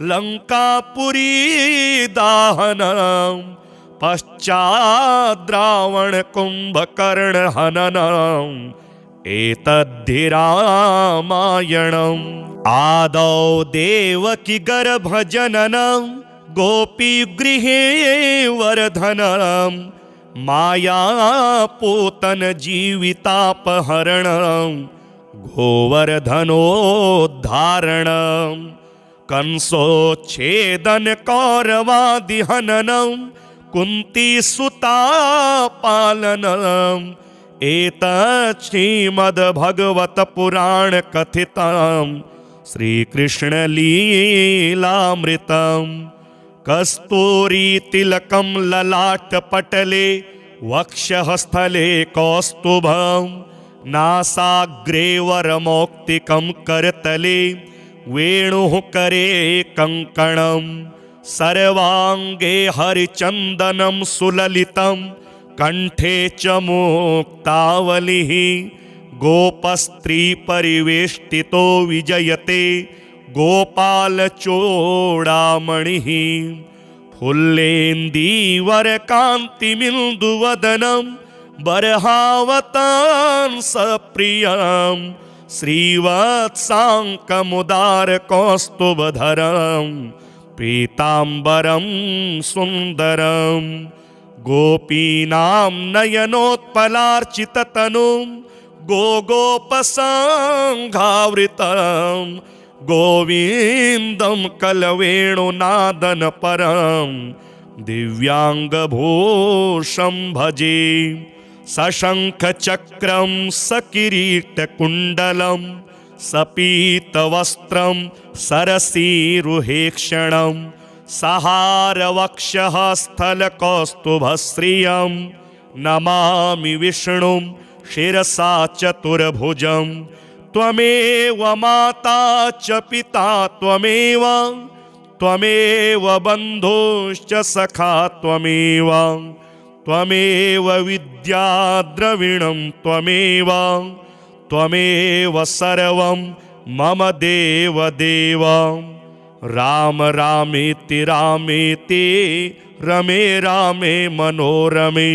लङ्कापुरी दाहनं पश्चाद्रावण कुंभकर्ण हननम् एतद्धि रामायणम् आदौ देवकी गर्भजननं गोपीगृहे वर्धनं मायापूतन जीवितापहरणं गोवर्धनोद्धारणं कंसोच्छेदन कौरवादिहननं कुंती सुता पालनम् एतत् श्रीमद्भगवत पुराण कथितं श्रीकृष्ण लीलामृतं कस्तूरी तिलकं ललाटपटले वक्षस्थले कौस्तुभं नासाग्रे वरमौक्तिकं करतले वेणुः करे कङ्कणम् सर्वांगे हरिचंदनं सुललितं कंठे च मुक्तावलिः गोपस्त्री परिवेष्टितो विजयते गोपालचूडामणिः फुल्लेन्दीवरकान्तिमिन्दुवदनं बर्हावतांसप्रियं श्रीवत्साङ्कमुदारकौस्तुभधरं पीताम्बरं सुन्दरं गोपीनां नयनोत्पलार्चिततनुं गोगोपसङ्घावृतं गोविन्दं कलवेणुनादनपरं दिव्याङ्गभूषं भजे। सशङ्खचक्रं सकिरीटकुण्डलं सपीतवस्त्रं सरसीरुहेक्षणं सहारवक्षः स्थलकौस्तुभश्रियं नमामि विष्णुं शिरसा चतुर्भुजं। त्वमेव माता च पिता त्वमेव त्वमेव बन्धुश्च सखा त्वमेव त्वमेव विद्या द्रविणं त्वमेव त्वमेव सर्वं मम देवदेव। राम रामेति रामेति रमे रामे मनोरमे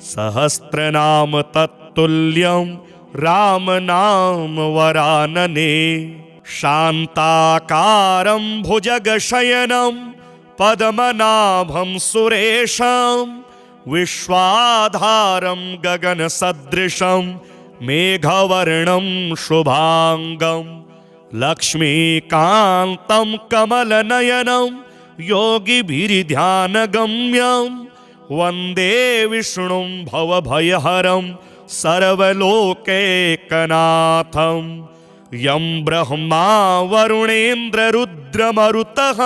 सहस्रनाम तत्तुल्यं राम नाम वरानने। शान्ताकारं भुजगशयनं पद्मनाभं सुरेशं विश्वाधारं गगनसदृशं मेघवर्णं शुभांगं लक्ष्मीकान्तं कमलनयनं योगिभिर्ध्यानगम्यं वन्दे विष्णुं भवभयहरं सर्वलोकैकनाथं। यं ब्रह्मा वरुणेन्द्ररुद्रमरुतः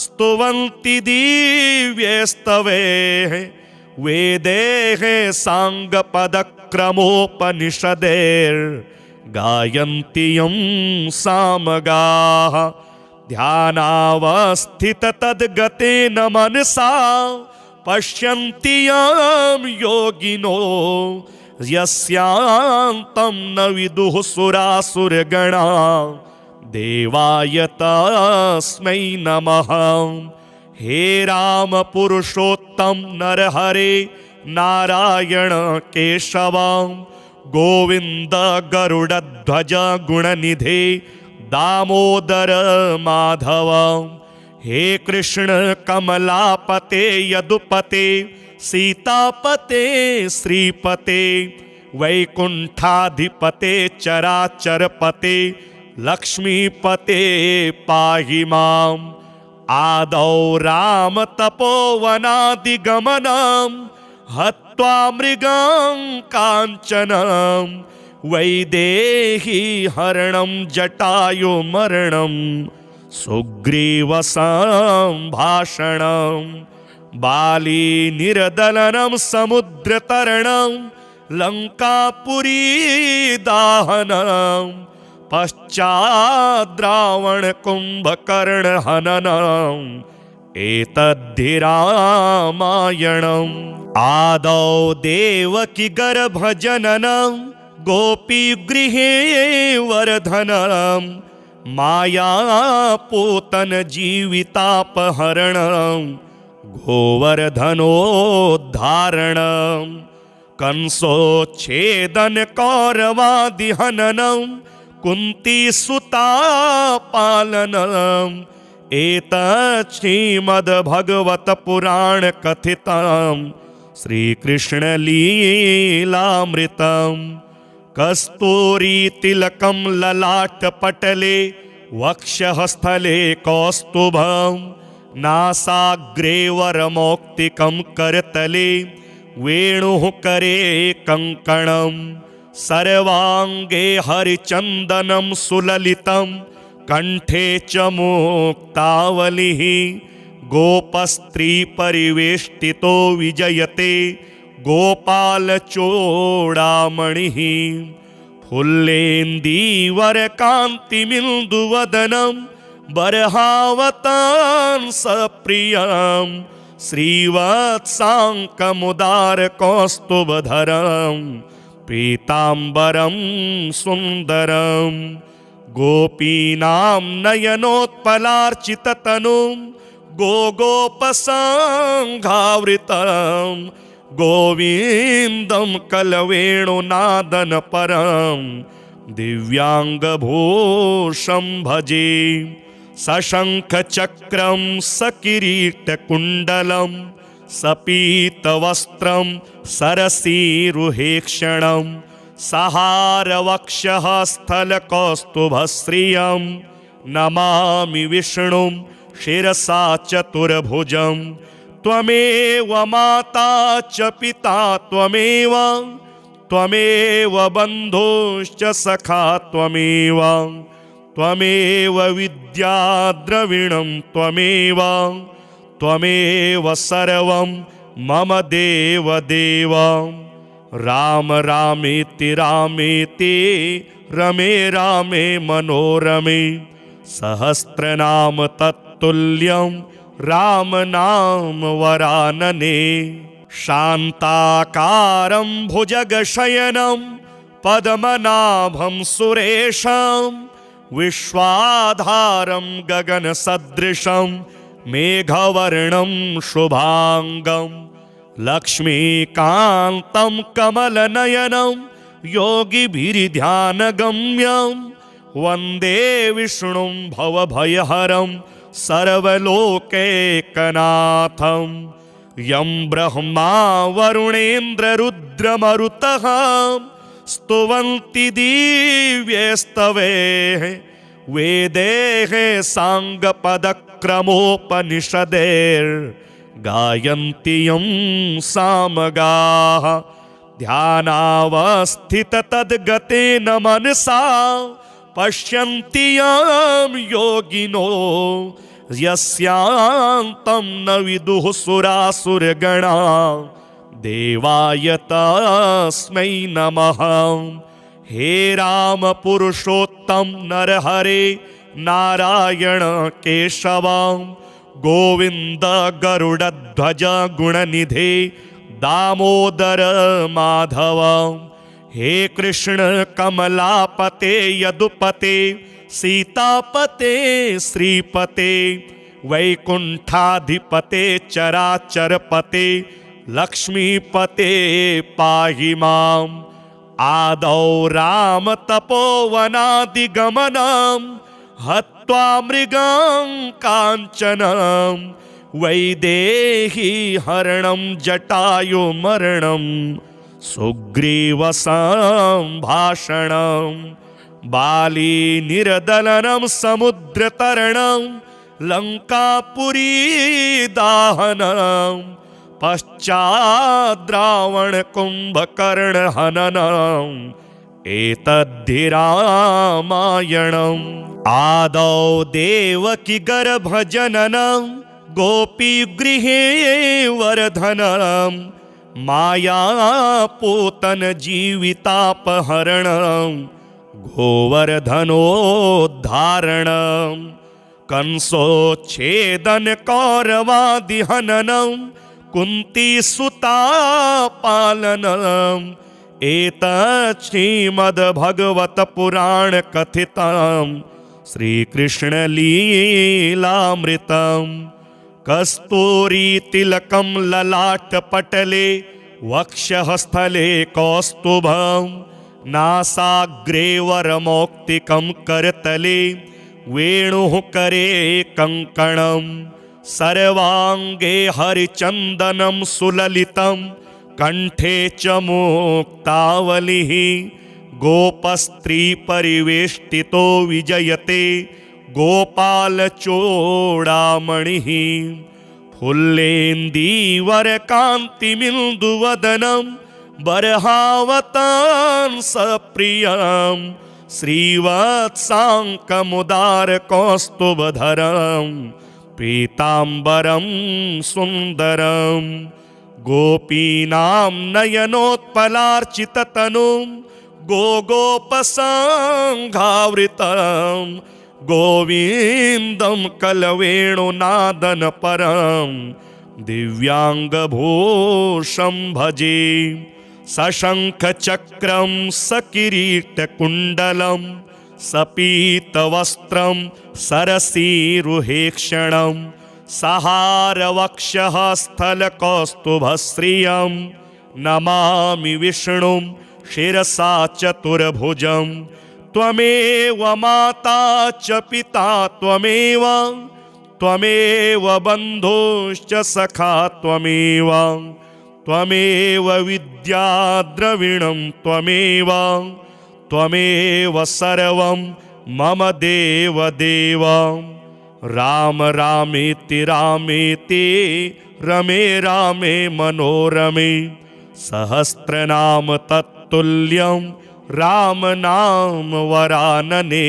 स्तुवन्ति दिव्यैस्तवैः वेदैः साङ्गपदक्रमोपनिषदैर्गायन्ति यं सामगाः। ध्यानावस्थिततद्गतेन मनसा पश्यन्ति यं योगिनो यस्यान्तं न विदुः सुरासुरगणा देवाय तस्मै नमः। हे राम पुरुषोत्तम नरहरे नारायण केशव गोविंद गरुड़ध्वज गुणनिधे दामोदर माधव। हे कृष्ण कमलापते यदुपते सीतापते श्रीपते वैकुंठाधिपते चराचरपते लक्ष्मीपते पाहि माम्। आदौ राम तपोवनादिगमनं हत्वा मृगं काञ्चनं वैदेही हरणं जटायुमरणं सुग्रीवसम्भाषणं बाली निर्दलनं समुद्रतरणं लङ्कापुरी दाहनं पश्चाद्रावण कुंभकर्ण हननम् एतद्धि रामायणम्। आदौ देवकी गर्भजननं गोपीगृहे वर्धनं मायापूतन जीवितापहरणं गोवर्धनोद्धारणं कंसोच्छेदन कौरवादिहननं कुंती सुता पालनम् एतत् श्रीमद्भगवत पुराण कथितं श्रीकृष्ण लीलामृतं। कस्तूरी तिलकं ललाटपटले वक्षस्थले कौस्तुभं नासाग्रे वरमौक्तिकं करतले वेणुः करे कङ्कणम् सर्वांगे हरिचंदनं सुललितं कंठे च मुक्तावलिः गोपस्त्री परिवेष्टितो विजयते गोपालचूडामणिः फुल्लेन्दीवरकान्तिमिन्दुवदनं बर्हावतांसप्रियं श्रीवत्साङ्कमुदारकौस्तुभधरं पीताम्बरं सुन्दरं गोपीनां नयनोत्पलार्चिततनुं गोगोपसङ्घावृतं गोविन्दं कलवेणुनादनपरं दिव्याङ्गभूषं भजे। सशङ्खचक्रं सकिरीटकुण्डलं सपीतवस्त्रं सरसीरुहेक्षणं सहारवक्षः स्थलकौस्तुभश्रियं नमामि विष्णुं शिरसा चतुर्भुजं त्वमेव माता च पिता त्वमेव त्वमेव बन्धुश्च सखा त्वमेव त्वमेव विद्या द्रविणं त्वमेव त्वमेव सर्वं मम देव देव। राम रामेति रामेति रमे रामे मनोरमे सहस्रनाम तत्तुल्यं राम नाम वरानने। शान्ताकारं भुजगशयनं पद्मनाभं सुरेशं विश्वाधारं गगनसदृशं मेघवर्णं शुभांगं लक्ष्मीकान्तं कमलनयनं योगिभिर्ध्यानगम्यं वन्दे विष्णुं भवभयहरं सर्वलोकैकनाथं। यं ब्रह्मा वरुणेन्द्ररुद्रमरुतः स्तुवन्ति दिव्यैस्तवैः वेदैः साङ्गपदक्रमोपनिषदैर्गायन्ति यं सामगाः। ध्यानावस्थिततद्गतेन मनसा पश्यन्ति यं योगिनो यस्यान्तं न विदुः सुरासुरगणा देवाय तस्मै नमः। हे राम पुरुषोत्तम नरहरे नारायण केशव गोविंद गरुड़ध्वज गुणनिधे दामोदर माधव। हे कृष्ण कमलापते यदुपते सीतापते श्रीपते वैकुंठाधिपते चराचरपते लक्ष्मीपते पाहि माम्। आदौ राम तपोवनादिगमनं हत्वा मृगं काञ्चनं वैदेही हरणं जटायुमरणं सुग्रीवसंभाषणं बाली निर्दलनं समुद्रतरणं लङ्कापुरी दाहनं पश्चाद्रावण कुंभकर्ण हननम् एतद्धि रामायणम्। आदौ देवकी गर्भजननं गोपीगृहे वर्धनं मायापूतन जीवितापहरणं गोवर्धनोद्धारणं कंसोच्छेदन कौरवादिहननं कुंती सुता पालनम् एतत् श्रीमद्भगवत पुराण कथितं श्रीकृष्ण लीलामृतं। कस्तूरी तिलकं ललाटपटले वक्षःस्थले कौस्तुभं नासाग्रे वरमौक्तिकं करतले वेणुः करे कङ्कणम् सर्वांगे हरिचंदनं सुललितं कंठे च मुक्तावलिः गोपस्त्री परिवेष्टितो विजयते गोपालचूडामणिः फुल्लेन्दीवरकान्तिमिन्दुवदनं बर्हावतांसप्रियं श्रीवत्साङ्कमुदारकौस्तुभधरं पीताम्बरं सुन्दरं गोपीनां नयनोत्पलार्चिततनुं गोगोपसङ्घावृतं गोविन्दं कलवेणुनादनपरं दिव्याङ्गभूषं भजे सशङ्खचक्रं सकिरीटकुण्डलं सपीतवस्त्रं सरसीरुहेक्षणं सहारवक्षः स्थलकौस्तुभश्रियं नमामि विष्णुं शिरसा चतुर्भुजं त्वमेव माता च पिता त्वमेव त्वमेव बन्धुश्च सखा त्वमेव त्वमेव विद्या द्रविणं त्वमेव त्वमेव सर्वं मम देव देव। राम रामेति रामेति रमे रामे मनोरमे सहस्रनाम तत्तुल्यं राम नाम वरानने।